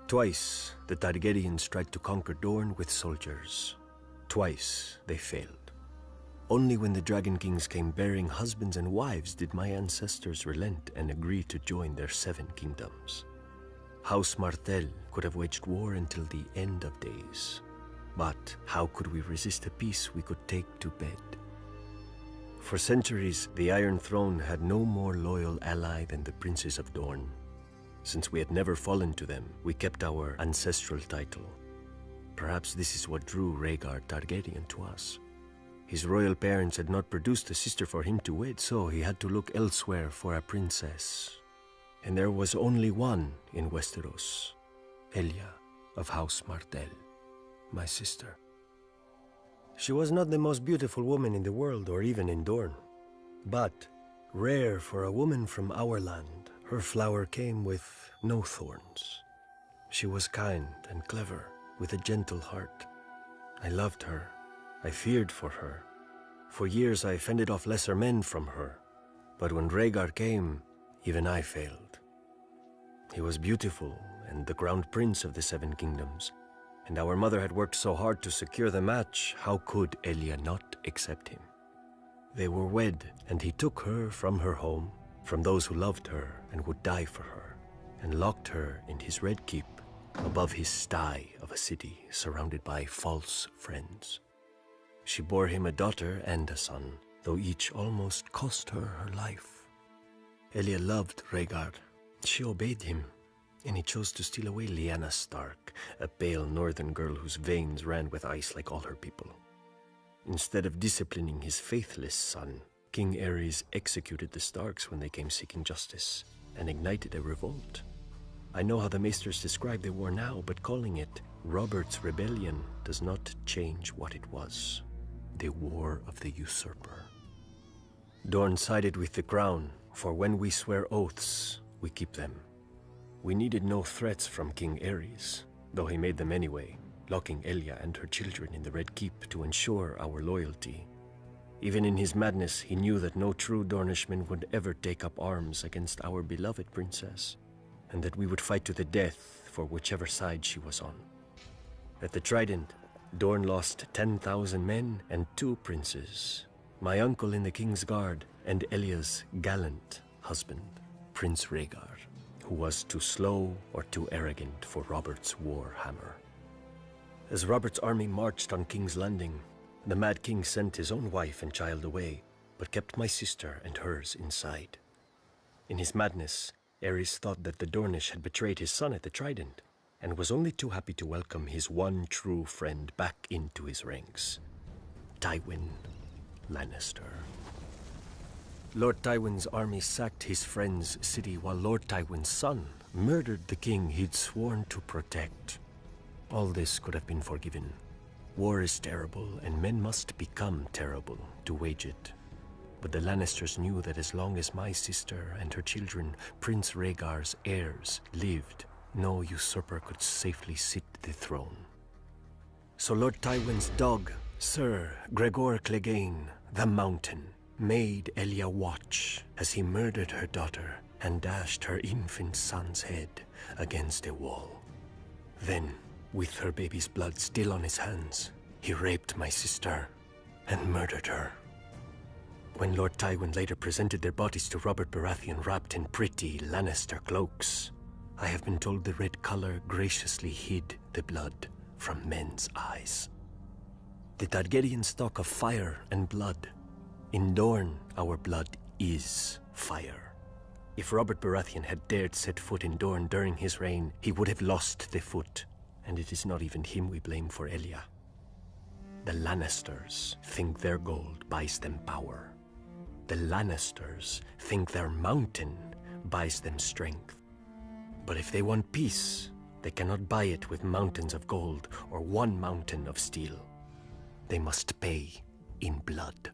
Twice, the Targaryens tried to conquer Dorne with soldiers. Twice, they failed. Only when the Dragon Kings came bearing husbands and wives did my ancestors relent and agree to join their 7 kingdoms. House Martell could have waged war until the end of days. But how could we resist a peace we could take to bed? For centuries, the Iron Throne had no more loyal ally than the princes of Dorne. Since we had never fallen to them, we kept our ancestral title. Perhaps this is what drew Rhaegar Targaryen to us. His royal parents had not produced a sister for him to wed, so he had to look elsewhere for a princess. And there was only one in Westeros, Elia of House Martell, my sister. She was not the most beautiful woman in the world or even in Dorne, but rare for a woman from our land. Her flower came with no thorns. She was kind and clever, with a gentle heart. I loved her. I feared for her. For years I fended off lesser men from her. But when Rhaegar came, even I failed. He was beautiful and the crowned prince of the 7 kingdoms. And our mother had worked so hard to secure the match, how could Elia not accept him? They were wed, and he took her from her home, from those who loved her and would die for her, and locked her in his red keep above his sty of a city surrounded by false friends. She bore him a daughter and a son, though each almost cost her her life. Elia loved Rhaegar. She obeyed him, and he chose to steal away Lyanna Stark, a pale northern girl whose veins ran with ice like all her people. Instead of disciplining his faithless son, King Aerys executed the Starks when they came seeking justice, and ignited a revolt. I know how the Maesters describe the war now, but calling it Robert's Rebellion does not change what it was. The War of the Usurper. Dorne sided with the Crown, for when we swear oaths, we keep them. We needed no threats from King Aerys, though he made them anyway, locking Elia and her children in the Red Keep to ensure our loyalty. Even in his madness, he knew that no true Dornishman would ever take up arms against our beloved princess, and that we would fight to the death for whichever side she was on. At the Trident, Dorne lost 10,000 men and 2 princes, my uncle in the King's Guard and Elia's gallant husband, Prince Rhaegar, who was too slow or too arrogant for Robert's war hammer. As Robert's army marched on King's Landing, the Mad King sent his own wife and child away, but kept my sister and hers inside. In his madness, Aerys thought that the Dornish had betrayed his son at the Trident, and was only too happy to welcome his one true friend back into his ranks, Tywin Lannister. Lord Tywin's army sacked his friend's city while Lord Tywin's son murdered the king he'd sworn to protect. All this could have been forgiven. War is terrible, and men must become terrible to wage it. But the Lannisters knew that as long as my sister and her children, Prince Rhaegar's heirs, lived, no usurper could safely sit the throne. So Lord Tywin's dog, Sir Gregor Clegane, the Mountain, made Elia watch as he murdered her daughter and dashed her infant son's head against a wall. Then, with her baby's blood still on his hands, he raped my sister and murdered her. When Lord Tywin later presented their bodies to Robert Baratheon wrapped in pretty Lannister cloaks, I have been told the red color graciously hid the blood from men's eyes. The Targaryens talk of fire and blood. In Dorne, our blood is fire. If Robert Baratheon had dared set foot in Dorne during his reign, he would have lost the foot, and it is not even him we blame for Elia. The Lannisters think their gold buys them power. The Lannisters think their mountain buys them strength. But if they want peace, they cannot buy it with mountains of gold or one mountain of steel. They must pay in blood.